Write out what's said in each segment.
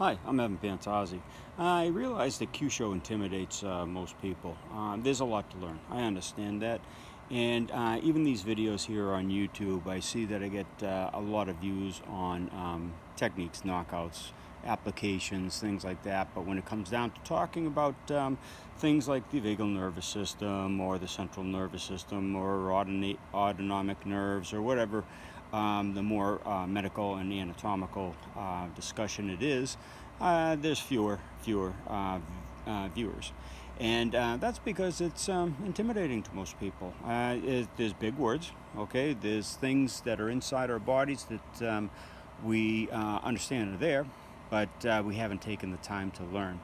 Hi, I'm Evan Pantazi. I realize that Kyusho intimidates most people. There's a lot to learn. I understand that. And even these videos here on YouTube, I see that I get a lot of views on techniques, knockouts, applications, things like that. But when it comes down to talking about things like the vagal nervous system or the central nervous system or autonomic nerves or whatever, the more medical and anatomical discussion it is, there's fewer viewers, and that's because it's intimidating to most people. There's big words, okay? There's things that are inside our bodies that we understand are there, but we haven't taken the time to learn.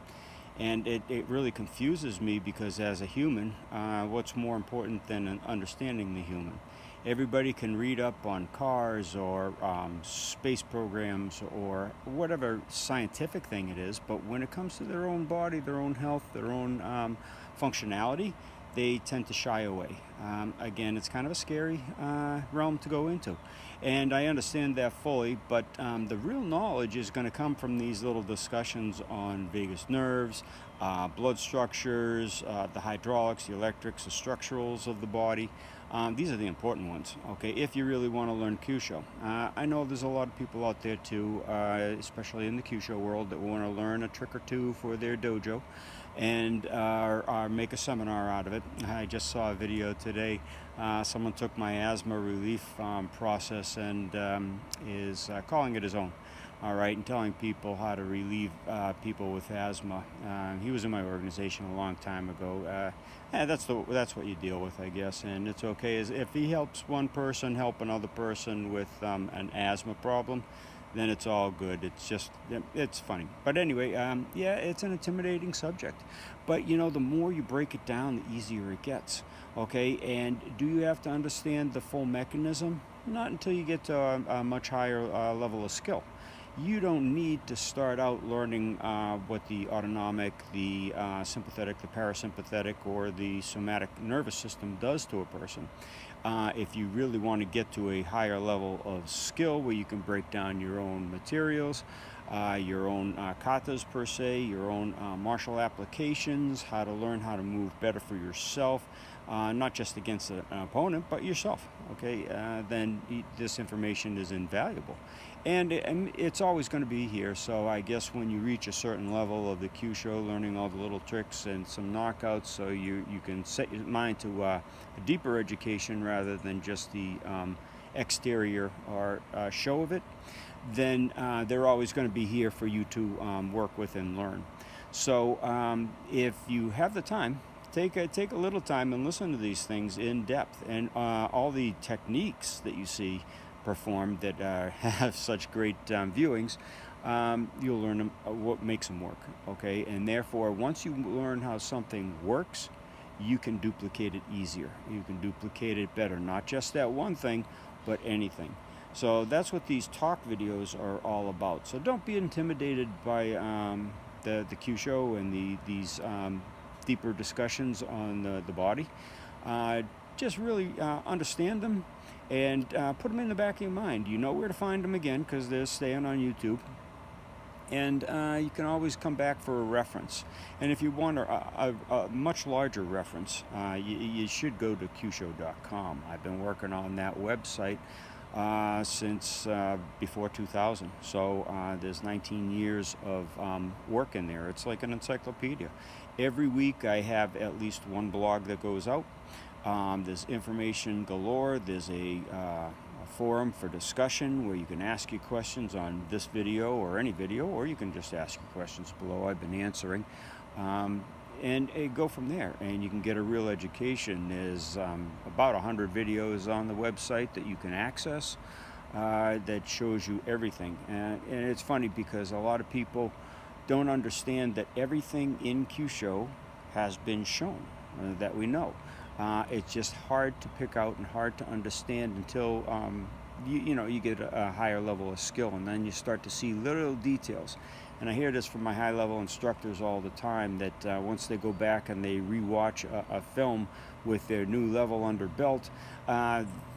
And it really confuses me because as a human, what's more important than understanding the human? Everybody can read up on cars or space programs or whatever scientific thing it is, but when it comes to their own body, their own health, their own functionality, they tend to shy away. Again, it's kind of a scary realm to go into. And I understand that fully, but the real knowledge is going to come from these little discussions on vagus nerves, blood structures, the hydraulics, the electrics, the structurals of the body. These are the important ones, okay, if you really want to learn Kyusho. I know there's a lot of people out there too, especially in the Kyusho world, that want to learn a trick or two for their dojo and make a seminar out of it. I just saw a video today. Someone took my asthma relief process and is calling it his own. All right, and telling people how to relieve people with asthma. He was in my organization a long time ago. That's what you deal with, I guess, and it's okay. If he helps one person help another person with an asthma problem, then it's all good. It's funny. But anyway, yeah, it's an intimidating subject. But, the more you break it down, the easier it gets, okay? And do you have to understand the full mechanism? Not until you get to a much higher level of skill. You don't need to start out learning what the autonomic, the sympathetic, the parasympathetic, or the somatic nervous system does to a person. If you really want to get to a higher level of skill where you can break down your own materials, your own katas per se, your own martial applications, how to learn how to move better for yourself, not just against an opponent, but yourself, okay, then this information is invaluable. And it's always going to be here, so I guess when you reach a certain level of the Kyusho, learning all the little tricks and some knockouts, so you can set your mind to a deeper education rather than just the exterior or show of it, then they're always going to be here for you to work with and learn. So if you have the time, take a little time and listen to these things in depth, and all the techniques that you see performed that have such great viewings, you'll learn what makes them work, okay? And therefore, once you learn how something works, you can duplicate it easier. You can duplicate it better, not just that one thing, but anything. So that's what these talk videos are all about. So don't be intimidated by the Kyusho and these deeper discussions on the body. Just really understand them and put them in the back of your mind. You know where to find them again because they're staying on YouTube. And you can always come back for a reference. And if you want a much larger reference, you should go to Kyusho.com. I've been working on that website since before 2000. So there's 19 years of work in there. It's like an encyclopedia. Every week I have at least one blog that goes out. There's information galore. There's a forum for discussion where you can ask your questions on this video or any video, or you can just ask your questions below. I've been answering. And go from there, and you can get a real education. There's about 100 videos on the website that you can access that shows you everything. And it's funny because a lot of people don't understand that everything in Kyusho has been shown that we know. It's just hard to pick out and hard to understand until you get a higher level of skill, and then you start to see little details. And I hear this from my high-level instructors all the time, that once they go back and they rewatch a film with their new level under belt,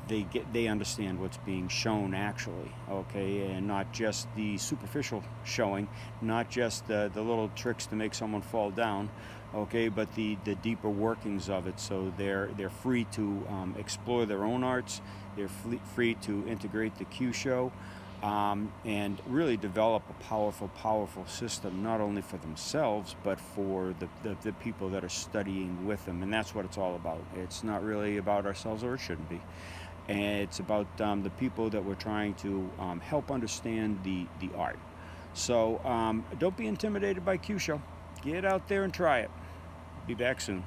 they understand what's being shown actually, okay, and not just the superficial showing, not just the little tricks to make someone fall down, okay, but the deeper workings of it. So they're free to explore their own arts. They're free to integrate the Kyusho, and really develop a powerful system, not only for themselves, but for the people that are studying with them. And that's what it's all about. It's not really about ourselves, or it shouldn't be. And it's about the people that we're trying to help understand the art. So don't be intimidated by Kyusho. Get out there and try it. Be back soon.